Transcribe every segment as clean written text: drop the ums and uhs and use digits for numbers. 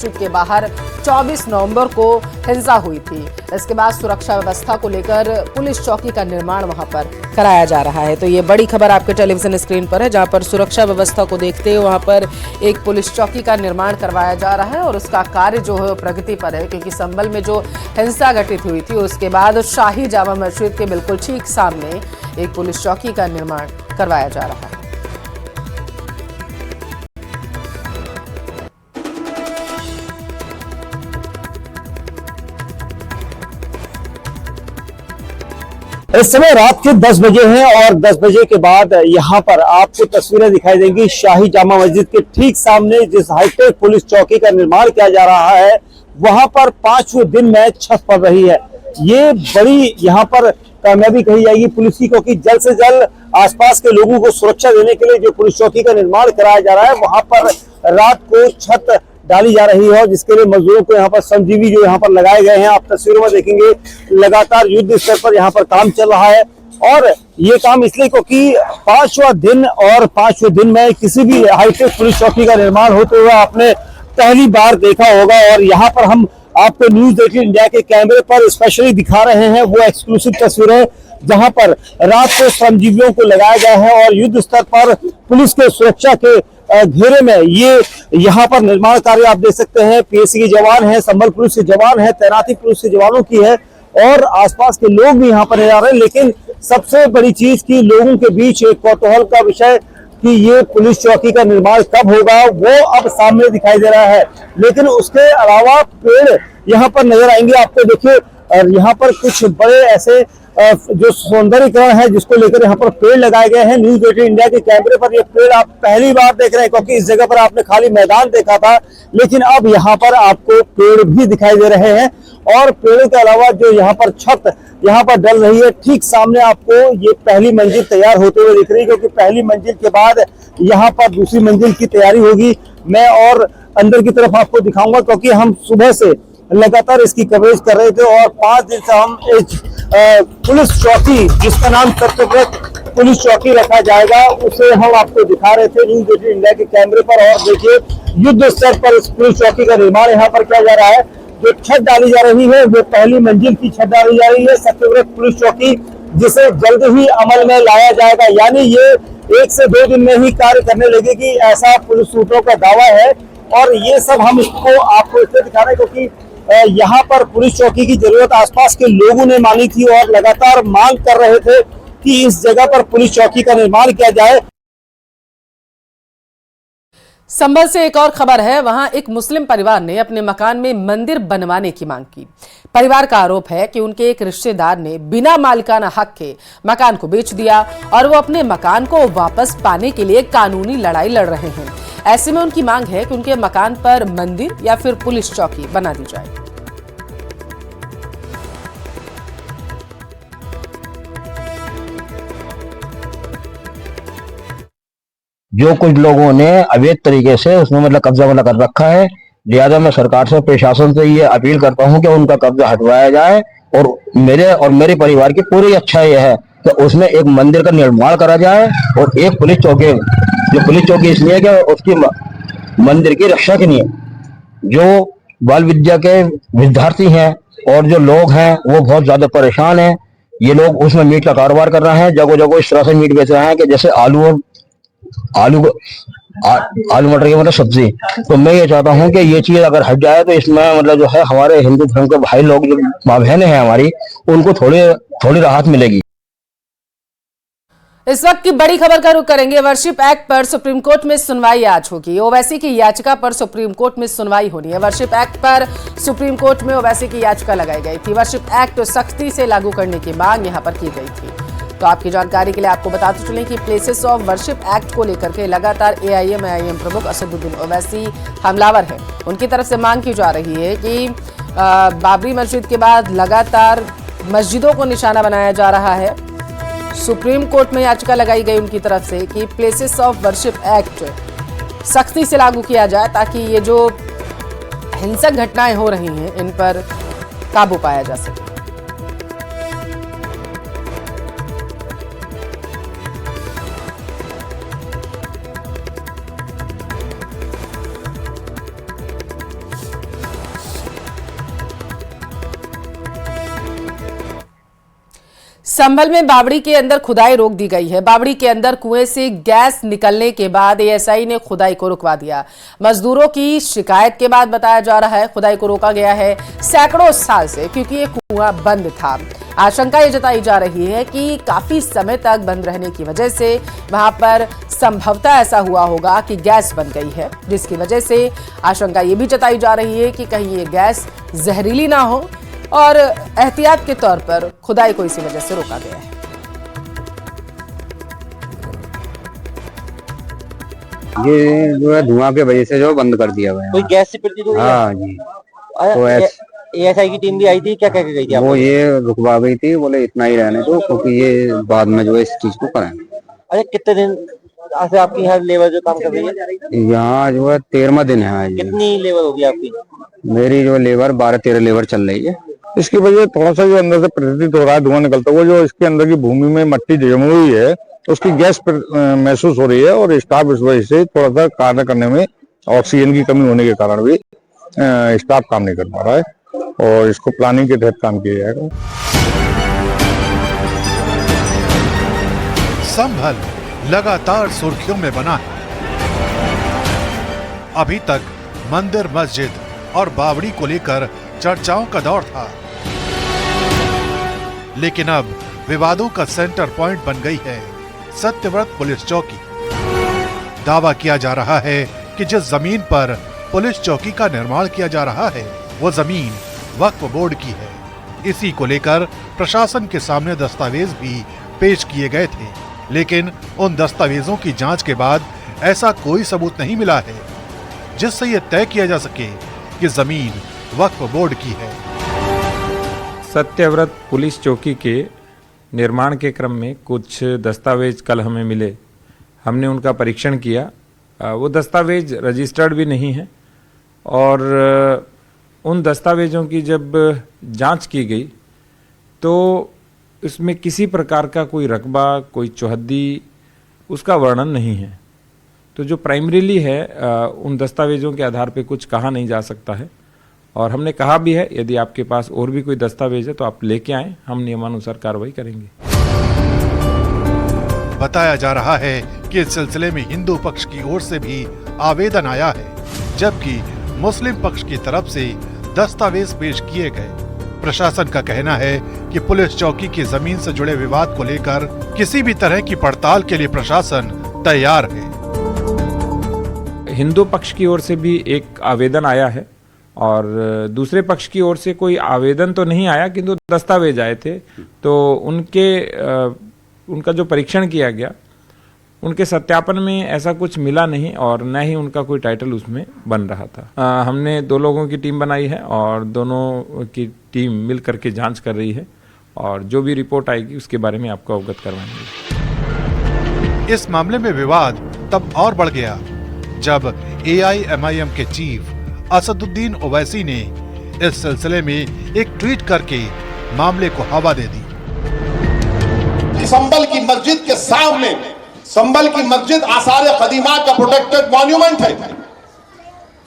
मस्जिद के बाहर 24 नवंबर को हिंसा हुई थी। इसके बाद सुरक्षा व्यवस्था को लेकर पुलिस चौकी का निर्माण वहां पर कराया जा रहा है। तो ये बड़ी खबर आपके टेलीविजन स्क्रीन पर है, जहां पर सुरक्षा व्यवस्था को देखते हुए वहां पर एक पुलिस चौकी का निर्माण करवाया जा रहा है और उसका कार्य जो है प्रगति पर है, क्योंकि संभल में जो हिंसा घटित हुई थी उसके बाद शाही जामा मस्जिद के बिल्कुल ठीक सामने एक पुलिस चौकी का निर्माण करवाया जा रहा है। इस समय रात के 10 बजे हैं और 10 बजे के बाद यहाँ पर आपको तस्वीरें दिखाई देंगी शाही जामा मस्जिद के ठीक सामने जिस हाईटेक पुलिस चौकी का निर्माण किया जा रहा है, वहां पर 5वें दिन में छत पड़ रही है। ये बड़ी यहाँ पर कामयाबी कही जाएगी पुलिस की, क्योंकि जल्द से जल्द आसपास के लोगों को सुरक्षा देने के लिए जो पुलिस चौकी का निर्माण कराया जा रहा है, वहां पर रात को छत डाली जा रही है, जिसके लिए मजदूरों को यहाँ पर श्रमजीवी जो यहाँ पर लगाए गए हैं। आप तस्वीरों में देखेंगे लगातार युद्ध स्तर पर यहाँ पर काम चल रहा है और ये काम इसलिए क्योंकि 5वें दिन में किसी भी हाईटेक पुलिस चौकी का निर्माण होते हुए आपने पहली बार देखा होगा। और यहाँ पर हम आपको न्यूज 18 इंडिया के कैमरे पर स्पेशली दिखा रहे हैं वो एक्सक्लूसिव तस्वीरें, जहां पर रात को श्रमजीवियों को लगाया गया है और युद्ध स्तर पर पुलिस के सुरक्षा के घेरे में ये यहाँ पर निर्माण कार्य आप देख सकते हैं। पीएसी के जवान हैं, संभल पुलिस के जवान हैं, तैनाती पुलिस के जवानों की है और आसपास के लोग भी यहाँ पर नजर आ रहे हैं। लेकिन सबसे बड़ी चीज की लोगों के बीच एक कौतूहल का विषय कि ये पुलिस चौकी का निर्माण कब होगा वो अब सामने दिखाई दे रहा है। लेकिन उसके अलावा पेड़ यहाँ पर नजर आएंगे आपको। देखिए यहाँ पर कुछ बड़े ऐसे जो सौंदर्यीकरण है जिसको लेकर यहाँ पर पेड़ लगाए गए हैं। न्यूज 18 इंडिया के कैमरे पर ये पेड़ आप पहली बार देख रहे हैं, क्योंकि इस जगह पर आपने खाली मैदान देखा था, लेकिन अब यहाँ पर आपको पेड़ भी दिखाई दे रहे हैं। और पेड़ों के अलावा जो यहाँ पर छत यहाँ पर डल रही है, ठीक सामने आपको ये पहली मंजिल तैयार होते हुए दिख रही है, क्योंकि पहली मंजिल के बाद यहाँ पर दूसरी मंजिल की तैयारी होगी। मैं और अंदर की तरफ आपको दिखाऊंगा, क्योंकि हम सुबह से लगातार इसकी कवरेज कर रहे थे और 5 दिन से हम इस पुलिस चौकी जिसका नाम कर्तव्यरत पुलिस चौकी रखा जाएगा उसे हम आपको दिखा रहे थे न्यूज 18 इंडिया के कैमरे पर। और देखिए युद्ध स्तर पर इस पुलिस चौकी का निर्माण यहाँ पर किया जा रहा है। जो छत डाली जा रही है वो पहली मंजिल की छत डाली जा रही है सत्यव्रत पुलिस चौकी, जिसे जल्द ही अमल में लाया जाएगा। यानी ये 1 से 2 दिन में ही कार्य करने लगेगी, ऐसा पुलिस सूत्रों का दावा है। और ये सब हम इसको आपको इसलिए दिखा रहे हैं क्योंकि यहाँ पर पुलिस चौकी की जरूरत आसपास के लोगों ने मानी थी और लगातार मांग कर रहे थे कि इस जगह पर पुलिस चौकी का निर्माण किया जाए। संभल से एक और खबर है, वहां एक मुस्लिम परिवार ने अपने मकान में मंदिर बनवाने की मांग की। परिवार का आरोप है कि उनके एक रिश्तेदार ने बिना मालिकाना हक के मकान को बेच दिया और वो अपने मकान को वापस पाने के लिए कानूनी लड़ाई लड़ रहे हैं। ऐसे में उनकी मांग है कि उनके मकान पर मंदिर या फिर पुलिस चौकी बना दी जाए। जो कुछ लोगों ने अवैध तरीके से उसमें मतलब कब्जा कर रखा है, लिहाजा मैं सरकार से प्रशासन से ये अपील करता हूं कि उनका कब्जा हटवाया जाए और मेरे परिवार की पूरी इच्छा यह है कि उसमें एक मंदिर का निर्माण करा जाए और एक पुलिस चौकी, जो पुलिस चौकी इसलिए कि उसकी मंदिर की रक्षा के लिए जो बाल विद्या के विद्यार्थी हैं और जो लोग हैं वो बहुत ज्यादा परेशान हैं। ये लोग उसमें मीट का कारोबार कर रहे हैं, जगह जगह इस तरह से मीट बेच रहे हैं कि जैसे आलू मटर की मतलब सब्जी। तो मैं ये चाहता हूँ कि ये चीज अगर हट जाए तो इसमें मतलब जो है हमारे हिंदू धर्म के भाई लोग जो माँ बहनें हैं हमारी, उनको थोड़ी राहत मिलेगी। इस वक्त की बड़ी खबर का रुख करेंगे। वर्शिप एक्ट पर सुप्रीम कोर्ट में सुनवाई आज होगी। ओवैसी की याचिका पर सुप्रीम कोर्ट में सुनवाई होनी है। वर्शिप एक्ट पर सुप्रीम कोर्ट में ओवैसी की याचिका लगाई गई थी। वर्शिप एक्ट सख्ती से लागू करने की मांग यहां पर की गई थी। तो आपकी जानकारी के लिए आपको बताते चलें कि प्लेसेस ऑफ वर्शिप एक्ट को लेकर के लगातार एआईएम प्रमुख असदुद्दीन ओवैसी हमलावर है। उनकी तरफ से मांग की जा रही है कि बाबरी मस्जिद के बाद लगातार मस्जिदों को निशाना बनाया जा रहा है। सुप्रीम कोर्ट में याचिका लगाई गई उनकी तरफ से कि प्लेसेस ऑफ वर्शिप एक्ट सख्ती से लागू किया जाए, ताकि ये जो हिंसक घटनाएं हो रही हैं इन पर काबू पाया जा सके। संभल में बावड़ी के अंदर खुदाई रोक दी गई है। बावड़ी के अंदर कुएं से गैस निकलने के बाद एएसआई ने खुदाई को रुकवा दिया। मजदूरों की शिकायत के बाद बताया जा रहा है खुदाई को रोका गया है सैकड़ों साल से, क्योंकि ये कुआं बंद था। आशंका ये जताई जा रही है कि काफी समय तक बंद रहने की वजह से वहां पर संभवतः ऐसा हुआ होगा कि गैस बन गई है, जिसकी वजह से आशंका ये भी जताई जा रही है कि कहीं ये गैस जहरीली ना हो और एहतियात के तौर पर खुदाई को इसी वजह से रोका गया है। ये जो है धुआं के वजह से जो बंद कर दिया गया। कोई गैस से पीड़ित हुई है? हाँ जी। तो एएसआई की टीम भी आई थी, क्या कह के गई थी आपको? वो ये रुकवा गई थी, बोले इतना ही रहने दो, क्योंकि ये बाद में जो है इस चीज को करेंगे। अरे कितने दिन से आपकी यहाँ लेबर जो काम कर रही है? यहाँ जो है 13वां दिन है आज। कितनी लेबर होगी आपकी? मेरी जो लेबर 12-13 लेबर चल रही है। इसकी वजह थोड़ा सा जो अंदर से प्रतीत हो रहा है, धुआं निकलता हुआ, जो इसके अंदर की भूमि में मट्टी जमी हुई है उसकी गैस महसूस हो रही है और स्टाफ इस वजह से थोड़ा सा कार्य करने में ऑक्सीजन की कमी होने के कारण भी स्टाफ काम नहीं कर पा रहा है और इसको प्लानिंग के तहत काम किया जाएगा। संभल लगातार सुर्खियों में बना है। अभी तक मंदिर, मस्जिद और बावड़ी को लेकर चर्चाओं का दौर था, लेकिन अब विवादों का सेंटर पॉइंट बन गई है सत्यव्रत पुलिस चौकी। दावा किया जा रहा है कि जिस जमीन पर पुलिस चौकी का निर्माण किया जा रहा है वो जमीन वक्फ बोर्ड की है। इसी को लेकर प्रशासन के सामने दस्तावेज भी पेश किए गए थे, लेकिन उन दस्तावेजों की जांच के बाद ऐसा कोई सबूत नहीं मिला है जिससे यह तय किया जा सके कि जमीन वक्फ बोर्ड की है। सत्यव्रत पुलिस चौकी के निर्माण के क्रम में कुछ दस्तावेज कल हमें मिले। हमने उनका परीक्षण किया। वो दस्तावेज रजिस्टर्ड भी नहीं है और उन दस्तावेजों की जब जांच की गई तो इसमें किसी प्रकार का कोई रकबा, कोई चौहद्दी, उसका वर्णन नहीं है। तो जो प्राइमरीली है उन दस्तावेजों के आधार पे कुछ कहा नहीं जा सकता है और हमने कहा भी है यदि आपके पास और भी कोई दस्तावेज है तो आप लेके आएं, हम नियमानुसार कार्रवाई करेंगे। बताया जा रहा है कि इस सिलसिले में हिंदू पक्ष की ओर से भी आवेदन आया है, जबकि मुस्लिम पक्ष की तरफ से दस्तावेज पेश किए गए। प्रशासन का कहना है कि पुलिस चौकी की जमीन से जुड़े विवाद को लेकर किसी भी तरह की पड़ताल के लिए प्रशासन तैयार है। हिंदू पक्ष की ओर से भी एक आवेदन आया है और दूसरे पक्ष की ओर से कोई आवेदन तो नहीं आया, किंतु दस्तावेज आए थे। तो उनका जो परीक्षण किया गया, उनके सत्यापन में ऐसा कुछ मिला नहीं और न ही उनका कोई टाइटल उसमें बन रहा था। हमने 2 लोगों की टीम बनाई है और दोनों की टीम मिल करके जांच कर रही है और जो भी रिपोर्ट आएगी उसके बारे में आपको अवगत करवाएंगे। इस मामले में विवाद तब और बढ़ गया जब AIMIM के चीफ असदुद्दीन ओवैसी ने इस सिलसिले में एक ट्वीट करके मामले को हवा दे दी। संभल की मस्जिद के सामने, संभल की मस्जिद आसार कदीमा का प्रोटेक्टेड मॉन्यूमेंट है।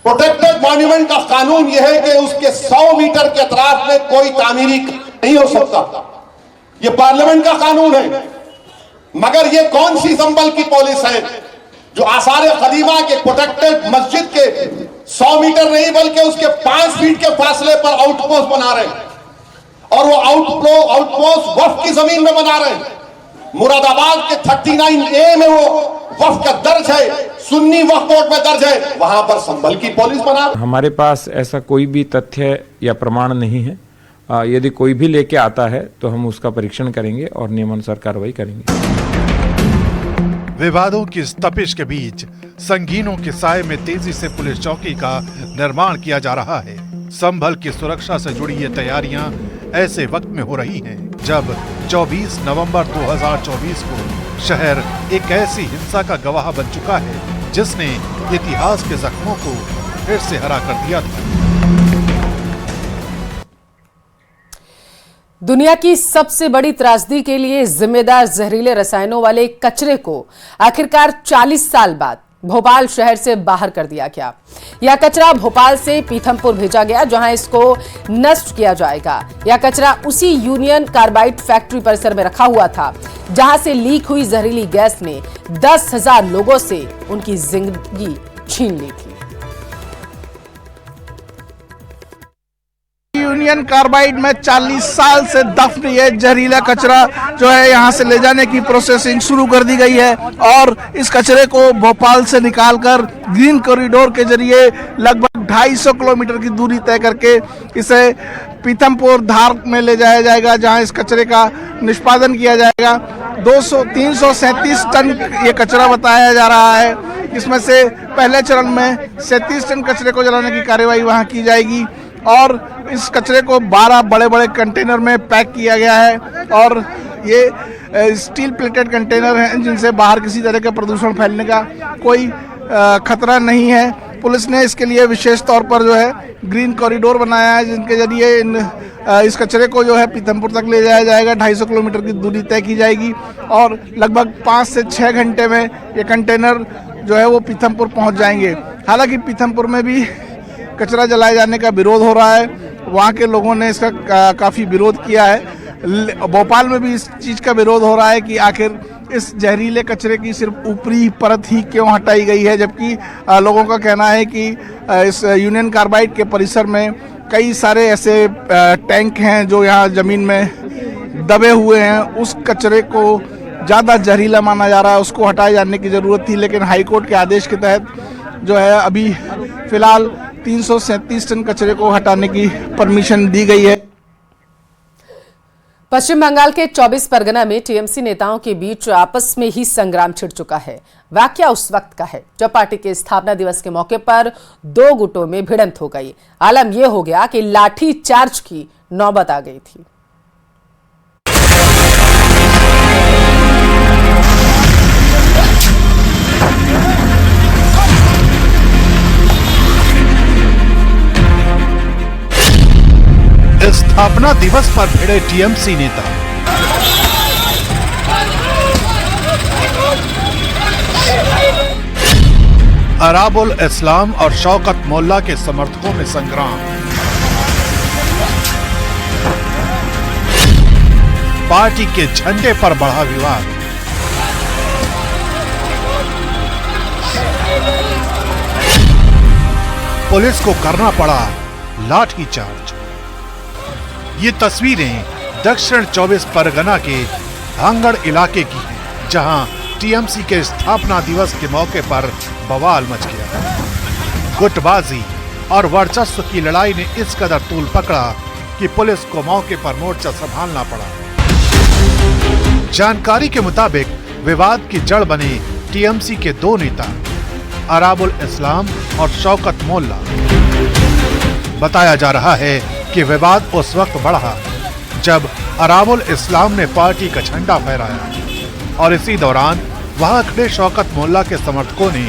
प्रोटेक्टेड मॉन्यूमेंट का कानून यह है कि उसके 100 मीटर के अतराफ में कोई तामीरी नहीं हो सकता। यह पार्लियामेंट का कानून है। मगर यह कौन सी संभल की पुलिस है जो आसार कदीमा के प्रोटेक्टेड मस्जिद के 100 मीटर नहीं बल्कि उसके 5 फीट के फासले पर आउटपोस्ट बना रहे हैं और वो आउटपोस्ट वक्फ की जमीन में बना रहे हैं। मुरादाबाद के 39A में वो वक्फ का दर्ज है, सुन्नी वक्फ बोर्ड में दर्ज है, वहां पर संभल की पुलिस बना। हमारे पास ऐसा कोई भी तथ्य या प्रमाण नहीं है। यदि कोई भी लेके आता है तो हम उसका परीक्षण करेंगे और नियमानुसार कार्रवाई करेंगे। विवादों की इस तपिश के बीच संगीनों के साए में तेजी से पुलिस चौकी का निर्माण किया जा रहा है। संभल की सुरक्षा से जुड़ी ये तैयारियां ऐसे वक्त में हो रही हैं जब 24 नवंबर 2024 को शहर एक ऐसी हिंसा का गवाह बन चुका है जिसने इतिहास के जख्मों को फिर से हरा कर दिया था। दुनिया की सबसे बड़ी त्रासदी के लिए जिम्मेदार जहरीले रसायनों वाले कचरे को आखिरकार 40 साल बाद भोपाल शहर से बाहर कर दिया गया। यह कचरा भोपाल से पीथमपुर भेजा गया, जहां इसको नष्ट किया जाएगा। यह कचरा उसी यूनियन कार्बाइड फैक्ट्री परिसर में रखा हुआ था, जहां से लीक हुई जहरीली गैस ने 10,000 लोगों से उनकी जिंदगी छीन ली थी। यूनियन कार्बाइड में 40 साल से दफन ये जहरीला कचरा जो है यहाँ से ले जाने की प्रोसेसिंग शुरू कर दी गई है और इस कचरे को भोपाल से निकालकर ग्रीन कॉरिडोर के जरिए लगभग 250 किलोमीटर की दूरी तय करके इसे पीथमपुर धार में ले जाया जाएगा, जहाँ इस कचरे का निष्पादन किया जाएगा। 337 टन ये कचरा बताया जा रहा है। इसमें से पहले चरण में 37 टन कचरे को जलाने की कार्यवाही वहाँ की जाएगी और इस कचरे को 12 बड़े बड़े कंटेनर में पैक किया गया है और ये स्टील प्लेटेड कंटेनर हैं, जिनसे बाहर किसी तरह का प्रदूषण फैलने का कोई खतरा नहीं है। पुलिस ने इसके लिए विशेष तौर पर जो है ग्रीन कॉरिडोर बनाया है, जिनके जरिए इस कचरे को जो है पीथमपुर तक ले जाया जाएगा। 250 किलोमीटर की दूरी तय की जाएगी और लगभग 5 से 6 घंटे में ये कंटेनर जो है वो पीथमपुर पहुंच जाएंगे। हालांकि पीथमपुर में भी कचरा जलाए जाने का विरोध हो रहा है, वहाँ के लोगों ने इसका काफ़ी विरोध किया है। भोपाल में भी इस चीज़ का विरोध हो रहा है कि आखिर इस जहरीले कचरे की सिर्फ ऊपरी परत ही क्यों हटाई गई है, जबकि लोगों का कहना है कि इस यूनियन कार्बाइड के परिसर में कई सारे ऐसे टैंक हैं जो यहाँ ज़मीन में दबे हुए हैं। उस कचरे को ज़्यादा जहरीला माना जा रहा है, उसको हटाए जाने की ज़रूरत थी, लेकिन हाईकोर्ट के आदेश के तहत जो है अभी फिलहाल 337 टन कचरे को हटाने की परमिशन दी गई है। पश्चिम बंगाल के 24 परगना में टीएमसी नेताओं के बीच आपस में ही संग्राम छिड़ चुका है। वाकया उस वक्त का है जब पार्टी के स्थापना दिवस के मौके पर 2 गुटों में भिड़ंत हो गई। आलम यह हो गया कि लाठी चार्ज की नौबत आ गई थी। स्थापना दिवस पर भिड़े टीएमसी नेता। अराबुल इस्लाम और शौकत मोल्ला के समर्थकों में संग्राम। पार्टी के झंडे पर बढ़ा विवाद। पुलिस को करना पड़ा लाठीचार्ज। ये तस्वीरें दक्षिण 24 परगना के भांगड़ इलाके की हैं, जहां टीएमसी के स्थापना दिवस के मौके पर बवाल मच गया। गुटबाजी और वर्चस्व की लड़ाई ने इस कदर तूल पकड़ा कि पुलिस को मौके पर मोर्चा संभालना पड़ा। जानकारी के मुताबिक विवाद की जड़ बने टीएमसी के 2 नेता, अराबुल इस्लाम और शौकत मोल्ला। बताया जा रहा है कि विवाद उस वक्त बढ़ा जब अराबुल इस्लाम ने पार्टी का झंडा फहराया और इसी दौरान वहां खड़े शौकत मोल्ला के समर्थकों ने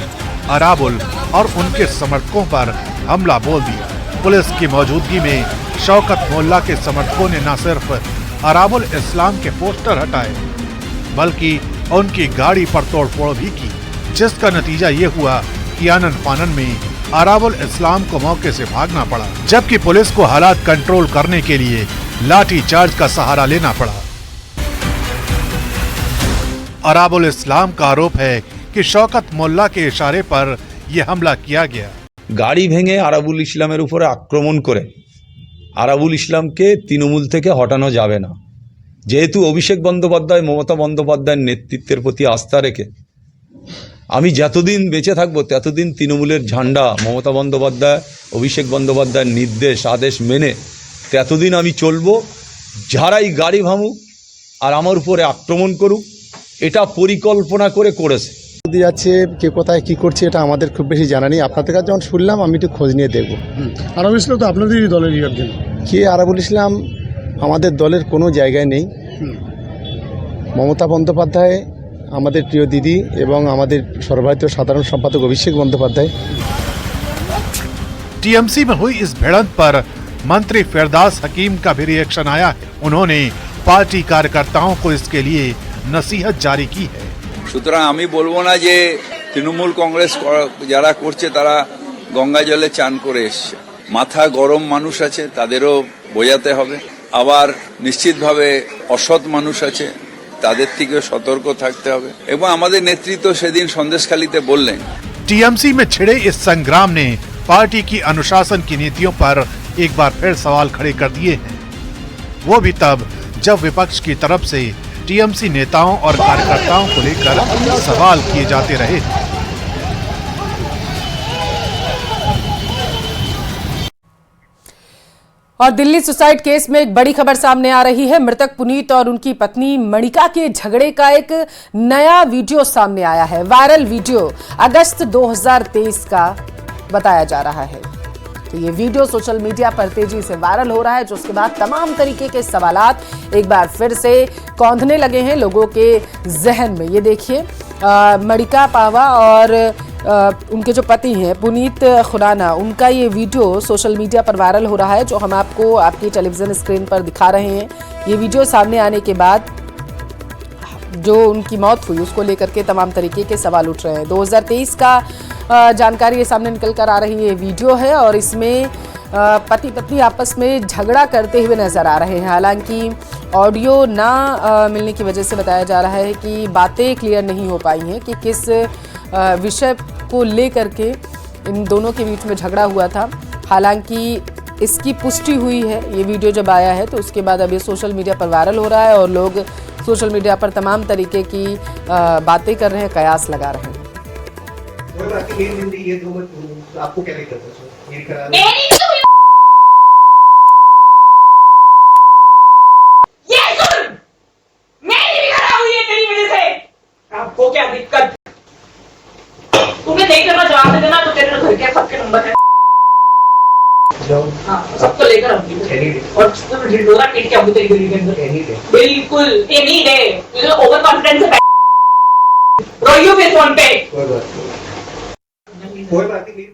अराबुल और उनके समर्थकों पर हमला बोल दिया। पुलिस की मौजूदगी में शौकत मोल्ला के समर्थकों ने न सिर्फ अराबुल इस्लाम के पोस्टर हटाए बल्कि उनकी गाड़ी पर तोड़फोड़ भी की, जिसका नतीजा ये हुआ कि आनन फानन में अराबुल इस्लाम को मौके से भागना पड़ा, जबकि पुलिस को हालात कंट्रोल करने के लिए लाठी चार्ज का सहारा लेना पड़ा। अराबुल इस्लाम का आरोप है कि शौकत मोल्ला के इशारे पर यह हमला किया गया। गाड़ी भेंगे আরাবুল ইসলামের উপরে আক্রমণ করে আরাবুল ইসলামকে তৃণমূল থেকে হটানো যাবে না, যেহেতু অভিষেক বন্দ্যোপাধ্যায় মমতা বন্দ্যোপাধ্যায়ের নেতৃত্বের প্রতি আস্থা রেখে আমি যতদিন বেঁচে থাকবো ততদিন তৃণমূলের ঝান্ডা মমতা বন্দ্যোপাধ্যায় অভিষেক বন্দ্যোপাধ্যায়ের নির্দেশ আদেশ মেনে ততদিন আমি চলবো। যারাই গাড়ি ভাঙুক আর আমার উপরে আক্রমণ করুক, এটা পরিকল্পনা করেছে। যাচ্ছে কে কোথায় কি করছে এটা আমাদের খুব বেশি জানা নেই। আপনাদের কাছে যখন শুনলাম আমি একটু খোঁজ নিয়ে দেখব। আরাবুল ইসলাম তো আপনাদেরই দলেরই একজন। কে আরাবুল ইসলাম আমাদের দলের কোনো জায়গায় নেই। মমতা বন্দ্যোপাধ্যায় আমাদের প্রিয় দিদি এবং আমাদের সর্বভারতীয় সাধারণ সম্পাদক অভিষেক বন্দ্যোপাধ্যায়। टीएमसी में हुई इस भिड़ंत पर मंत्री फिरदास हकीम का भी रिएक्शन आया है। उन्होंने पार्टी कार्यकर्ताओं को इसके लिए नसीहत जारी की है। সুতরাং আমি বলবো না যে তৃণমূল কংগ্রেস যারা করছে তারা গঙ্গা জলে চান করে এসছে। মাথা গরম মানুষ আছে, তাদেরও বোঝাতে হবে। আবার নিশ্চিতভাবে অসৎ মানুষ আছে, তাদের থেকে সতর্ক থাকতে হবে। এবং আমাদের নেতৃত্ব সেদিন সন্দেশখালীতে বললেন, टीएमसी में छिड़े इस संग्राम ने पार्टी की अनुशासन की नीतियों पर एक बार फिर सवाल खड़े कर दिए हैं। वो भी तब जब विपक्ष की तरफ से टीएमसी नेताओं और कार्यकर्ताओं को लेकर सवाल किए जाते रहे। और दिल्ली सुसाइड केस में एक बड़ी खबर सामने आ रही है। मृतक पुनीत और उनकी पत्नी मणिका के झगड़े का एक नया वीडियो सामने आया है। वायरल वीडियो अगस्त 2023 का बताया जा रहा है। तो ये वीडियो सोशल मीडिया पर तेजी से वायरल हो रहा है, जो उसके बाद तमाम तरीके के सवालात एक बार फिर से कौंधने लगे हैं लोगों के जहन में। ये देखिए, मणिका पावा और उनके जो पति हैं पुनीत खुराना, उनका ये वीडियो सोशल मीडिया पर वायरल हो रहा है, जो हम आपको आपकी टेलीविजन स्क्रीन पर दिखा रहे हैं। ये वीडियो सामने आने के बाद जो उनकी मौत हुई उसको लेकर के तमाम तरीके के सवाल उठ रहे हैं। 2023 का जानकारी ये सामने निकल कर आ रही है वीडियो है, और इसमें पति पत्नी आपस में झगड़ा करते हुए नजर आ रहे हैं। हालांकि ऑडियो ना मिलने की वजह से बताया जा रहा है कि बातें क्लियर नहीं हो पाई हैं कि किस विषय को लेकर के इन दोनों के बीच में झगड़ा हुआ था। हालांकि इसकी पुष्टि हुई है, ये वीडियो जब आया है तो उसके बाद अब ये सोशल मीडिया पर वायरल हो रहा है और लोग सोशल मीडिया पर तमाम तरीके की बातें कर रहे हैं, कयास लगा रहे हैं। आपको क्या दिक्कत है? आपको क्या दिक्कत? तुम्हें नहीं करना, जवाब दे देना। तो तेरे घर के सबके नंबर है, हाँ, सबको लेकर आऊंगी और ढिंडोरा पीट के आऊंगी तेरी गली के अंदर। बिल्कुल एनी डे। ओवर कॉन्फिडेंस है, रोइयो फिर फोन पे। कोई बात नहीं।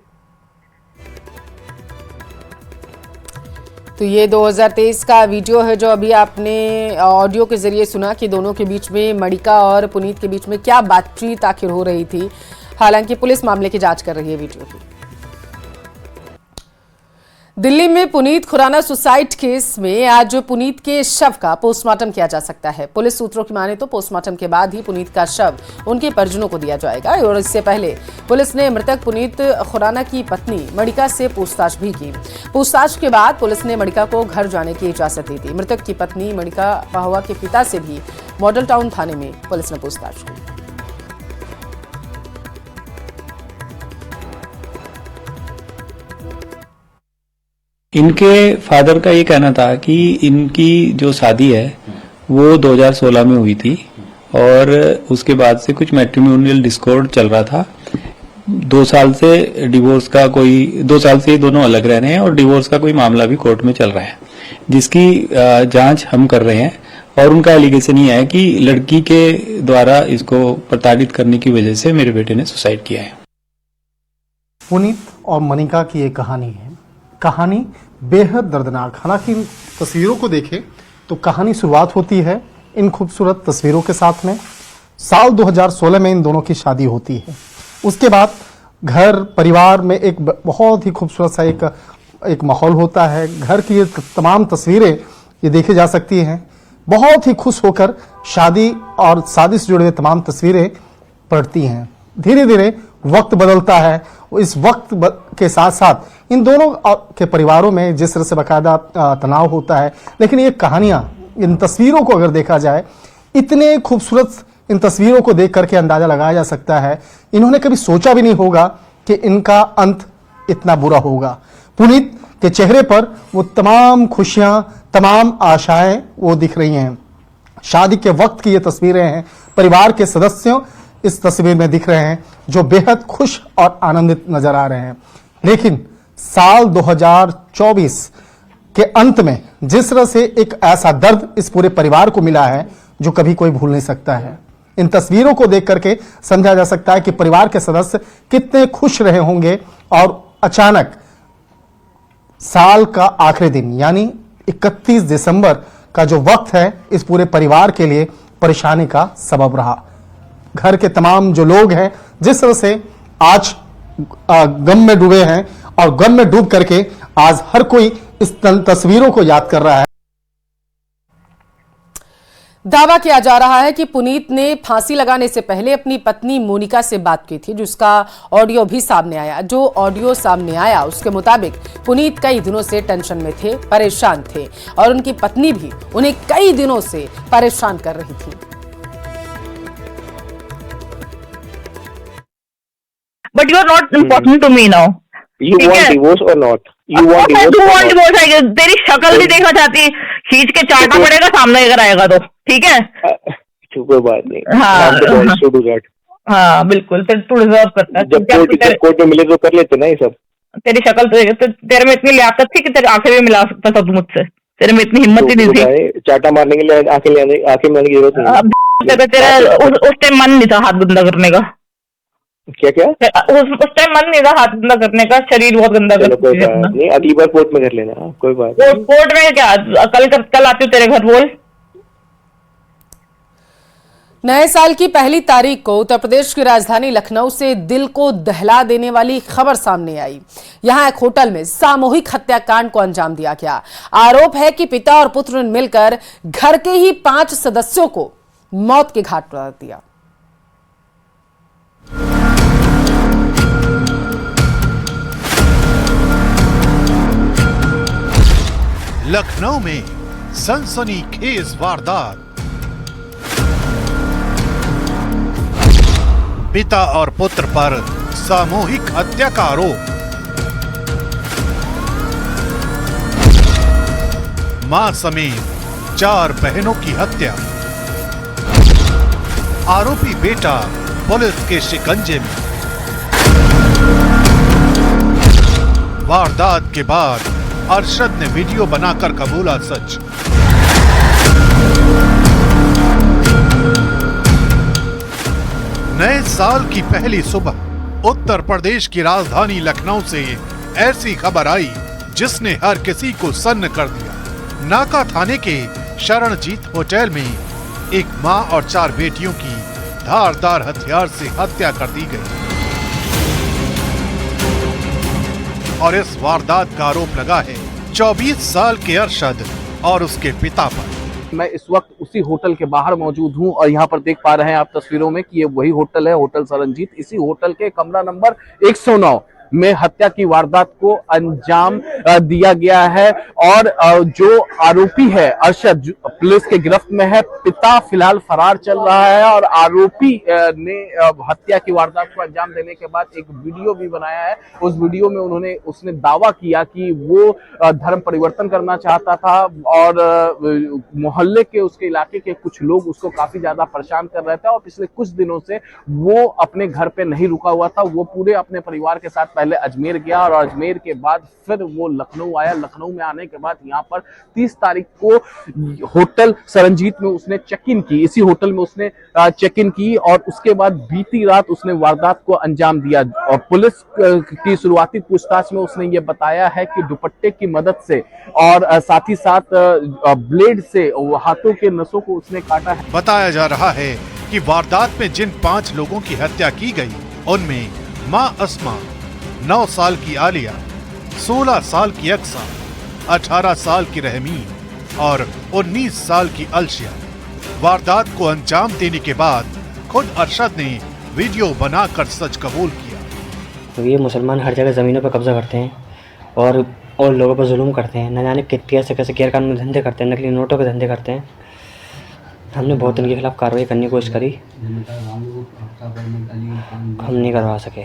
तो ये 2023 का वीडियो है जो अभी आपने ऑडियो के जरिए सुना कि दोनों के बीच में, मणिका और पुनीत के बीच में क्या बातचीत आखिर हो रही थी। हालांकि पुलिस मामले की जांच कर रही है वीडियो की। दिल्ली में पुनीत खुराना सुसाइड केस में आज पुनीत के शव का पोस्टमार्टम किया जा सकता है। पुलिस सूत्रों की माने तो पोस्टमार्टम के बाद ही पुनीत का शव उनके परिजनों को दिया जाएगा, और इससे पहले पुलिस ने मृतक पुनीत खुराना की पत्नी मणिका से पूछताछ भी की। पूछताछ के बाद पुलिस ने मणिका को घर जाने की इजाजत दी थी। मृतक की पत्नी मणिका पाहवा के पिता से भी मॉडल टाउन थाने में पुलिस ने पूछताछ की। इनके फादर का ये कहना था कि इनकी जो शादी है वो 2016 में हुई थी, और उसके बाद से कुछ मैट्रिमोनियल डिस्कॉर्ड चल रहा था। 2 साल से डिवोर्स का 2 साल से ये दोनों अलग रह रहे हैं, और डिवोर्स का कोई मामला भी कोर्ट में चल रहा है, जिसकी जांच हम कर रहे हैं। और उनका एलिगेशन ये है कि लड़की के द्वारा इसको प्रताड़ित करने की वजह से मेरे बेटे ने सुसाइड किया है। पुनीत और मणिका की एक कहानी है, कहानी बेहद दर्दनाक। हालांकि इन तस्वीरों को देखें तो कहानी शुरुआत होती है इन खूबसूरत तस्वीरों के साथ में। साल 2016 में इन दोनों की शादी होती है। उसके बाद घर परिवार में एक बहुत ही खूबसूरत सा एक माहौल होता है। घर की ये तमाम तस्वीरें ये देखी जा सकती हैं। बहुत ही खुश होकर शादी और शादी से जुड़े हुए तमाम तस्वीरें पड़ती हैं। धीरे धीरे वक्त बदलता है। इस वक्त के साथ साथ इन दोनों के परिवारों में जिस तरह से बाकायदा तनाव होता है, लेकिन ये कहानियां, इन तस्वीरों को अगर देखा जाए, इतने खूबसूरत इन तस्वीरों को देख करके अंदाजा लगाया जा सकता है इन्होंने कभी सोचा भी नहीं होगा कि इनका अंत इतना बुरा होगा। पुनीत के चेहरे पर वो तमाम खुशियां, तमाम आशाएं वो दिख रही हैं। शादी के वक्त की ये तस्वीरें हैं। परिवार के सदस्यों इस तस्वीर में दिख रहे हैं जो बेहद खुश और आनंदित नजर आ रहे हैं। लेकिन साल 2024 के अंत में जिस तरह से एक ऐसा दर्द इस पूरे परिवार को मिला है जो कभी कोई भूल नहीं सकता है। इन तस्वीरों को देख करके समझा जा सकता है कि परिवार के सदस्य कितने खुश रहे होंगे, और अचानक साल का आखिरी दिन यानी 31 दिसंबर का जो वक्त है इस पूरे परिवार के लिए परेशानी का सबब रहा। घर के तमाम जो लोग हैं जिस तरह से आज गम में डूबे हैं और गम में डूब करके आज हर कोई इस तस्वीरों को याद कर रहा है। दावा किया जा रहा है कि पुनीत ने फांसी लगाने से पहले अपनी पत्नी मोनिका से बात की थी, जिसका ऑडियो भी सामने आया। जो ऑडियो सामने आया उसके मुताबिक पुनीत कई दिनों से टेंशन में थे, परेशान थे और उनकी पत्नी भी उन्हें कई दिनों से परेशान कर रही थी। But you are not important to me now. You want divorce or not? You want divorce? I do want divorce. I guess तेरी शक्ल नहीं देखना चाहती, खींच के चाटना पड़ेगा सामने अगर आएगा तो, ठीक है? कोई बात नहीं। हाँ, हाँ बिल्कुल, फिर तू डिजर्व करता है। जब कोर्ट में मिले तो कर लेते ना ये सब। तेरी शक्ल तो तेरे में इतनी लियाकत थी कि तेरे आंखें भी मिला सकता था तू मुझसे, तेरे में इतनी हिम्मत ही नहीं थी। चाटा मारने के लिए आंखें मिलाने की जरूरत नहीं। तेरा उस टाइम मन नहीं था हाथ गंदा करने का। क्या उस टाइम मन नहीं था हाथ गंदा करने का, शरीर बहुत गंदा करना। नहीं, अगली बार कोर्ट में कर लेना, कोई बात नहीं। कोर्ट में क्या, कल आती हूँ तेरे घर, बोल। नए साल की पहली तारीख को उत्तर प्रदेश की राजधानी लखनऊ से दिल को दहला देने वाली खबर सामने आई। यहां एक होटल में सामूहिक हत्याकांड को अंजाम दिया गया। आरोप है कि पिता और पुत्र ने मिलकर घर के ही 5 सदस्यों को मौत के घाट उतार दिया। लखनऊ में सनसनीखेज वारदात। पिता और पुत्र पर सामूहिक हत्या का आरोप। मां समेत 4 बहनों की हत्या। आरोपी बेटा पुलिस के शिकंजे में। वारदात के बाद अरशद ने वीडियो बनाकर कबूला सच। नए साल की पहली सुबह उत्तर प्रदेश की राजधानी लखनऊ से ऐसी खबर आई जिसने हर किसी को सन्न कर दिया। नाका थाने के शरणजीत होटल में एक मां और 4 बेटियों की धारदार हथियार से हत्या कर दी गई और इस वारदात का आरोप लगा है 24 साल के अरशद और उसके पिता पर। मैं इस वक्त उसी होटल के बाहर मौजूद हूं और यहां पर देख पा रहे हैं आप तस्वीरों में कि ये वही होटल है, होटल शरणजीत। इसी होटल के कमरा नंबर 109 में हत्या की वारदात को अंजाम दिया गया है और जो आरोपी है अरशद पुलिस के गिरफ्त में है। पिता फिलहाल फरार चल रहा है और आरोपी ने हत्या की वारदात को अंजाम देने के बाद एक वीडियो भी बनाया है। उस वीडियो में उसने दावा किया कि वो धर्म परिवर्तन करना चाहता था और मोहल्ले के उसके इलाके के कुछ लोग उसको काफी ज्यादा परेशान कर रहे थे और पिछले कुछ दिनों से वो अपने घर पे नहीं रुका हुआ था। वो पूरे अपने परिवार के साथ पहले अजमेर गया और अजमेर के बाद फिर वो लखनऊ आया। लखनऊ में आने के बाद यहाँ पर 30 तारीख को होटल शरणजीत में उसने चेक इन की। इसी होटल में उसने चेक इन की और उसके बाद बीती रात उसने वारदात को अंजाम दिया। और पुलिस की शुरुआती पूछताछ में उसने ये बताया है कि दुपट्टे की मदद से और साथ ही साथ ब्लेड से हाथों के नसों को उसने काटा है। बताया जा रहा है कि वारदात में जिन 5 लोगों की हत्या की गई उनमें मां अस्मा, 9 साल की आलिया, 16 साल की अक्सा, 18 साल की रहमीन और 19 साल की अलशिया। वारदात को अंजाम देने के बाद खुद अरशद ने वीडियो बनाकर सच कबूल किया। तो ये मुसलमान हर जगह ज़मीनों पर कब्जा करते हैं और लोगों पर जुल्म करते हैं। न जाने कैसे कैसे गैर कानूनी धंधे करते हैं, नकली नोटों के धंधे करते हैं। हमने बहुत उनके खिलाफ कार्रवाई करने की कोशिश करी, हम नहीं करवा सके।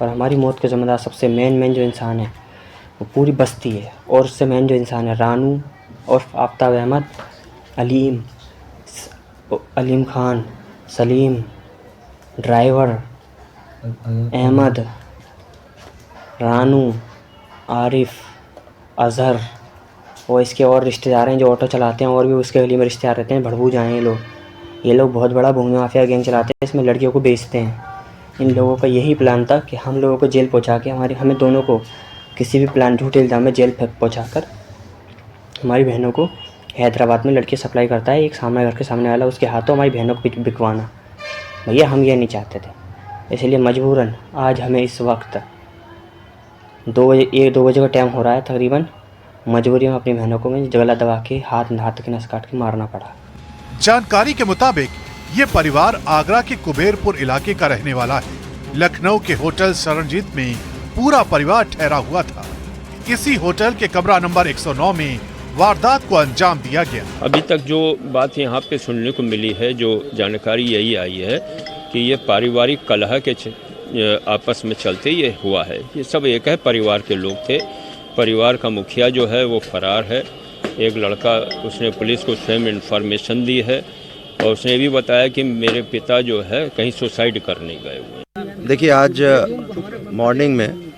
और हमारी मौत के ज़िम्मेदार सबसे मेन जो इंसान है वो पूरी बस्ती है और उससे मेन जो इंसान है रानू और आफ्ताब अहमद, अलीम खान, सलीम, ड्राइवर अहमद, रानू, आरिफ, अजहर और इसके और रिश्तेदार हैं जो ऑटो चलाते हैं और भी उसके गली में रिश्तेदार रहते हैं। भड़बूज आए हैं ये लोग बहुत बड़ा भूमि माफिया गैंग चलाते हैं। इसमें लड़कियों को बेचते हैं। इन लोगों का यही प्लान था कि हम लोगों को जेल पहुंचा के हमें दोनों को किसी भी प्लान झूठे इल्ज़ाम में जेल पहुंचाकर हमारी बहनों को हैदराबाद में लड़के सप्लाई करता है एक सामने घर के सामने वाला, उसके हाथों हमारी बहनों को बिकवाना। भैया हम ये नहीं चाहते थे, इसलिए मजबूरन आज हमें इस वक्त 2 बजे का टाइम हो रहा है तकरीबन, मजबूरी में अपनी बहनों को मैं गला दबा के हाथ की नस काट के मारना पड़ा। जानकारी के मुताबिक ये परिवार आगरा के कुबेरपुर इलाके का रहने वाला है। लखनऊ के होटल सरनजीत में पूरा परिवार ठहरा हुआ था। इसी होटल के कमरा नंबर 109 में वारदात को अंजाम दिया गया। अभी तक जो बात यहाँ पे सुनने को मिली है, जो जानकारी यही आई है कि ये पारिवारिक कलह के आपस में चलते ये हुआ है। ये सब एक है परिवार के लोग थे। परिवार का मुखिया जो है वो फरार है। एक लड़का, उसने पुलिस को स्वयं इन्फॉर्मेशन दी है और उसने ये भी बताया कि मेरे पिता जो है कहीं सुसाइड करने गए हुए हैं। देखिए, आज मॉर्निंग में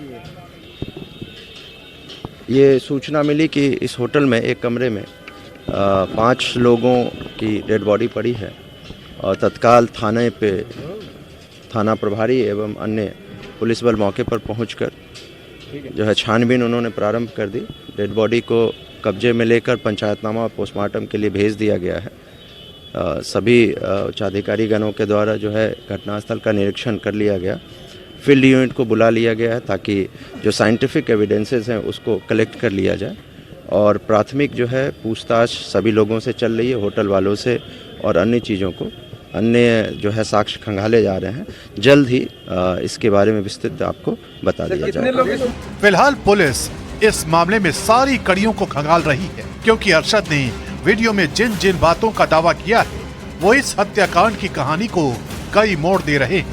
ये सूचना मिली कि इस होटल में एक कमरे में 5 लोगों की डेड बॉडी पड़ी है और तत्काल थाना प्रभारी एवं अन्य पुलिस बल मौके पर पहुंचकर जो है छानबीन उन्होंने प्रारंभ कर दी। डेड बॉडी को कब्जे में लेकर पंचायतनामा और पोस्टमार्टम के लिए भेज दिया गया है। सभी उच्चाधिकारी गणों के द्वारा जो है घटनास्थल का निरीक्षण कर लिया गया। फील्ड यूनिट को बुला लिया गया है ताकि जो साइंटिफिक एविडेंसेस हैं उसको कलेक्ट कर लिया जाए और प्राथमिक जो है पूछताछ सभी लोगों से चल रही है, होटल वालों से और अन्य जो है साक्ष्य खंगाले जा रहे हैं। जल्द ही इसके बारे में विस्तृत आपको बता दिया जाएगा। फिलहाल पुलिस इस मामले में सारी कड़ियों को खंगाल रही है, क्योंकि अरशद ने वीडियो में जिन जिन बातों का दावा किया है वो इस हत्याकांड की कहानी को कई मोड़ दे रहे हैं।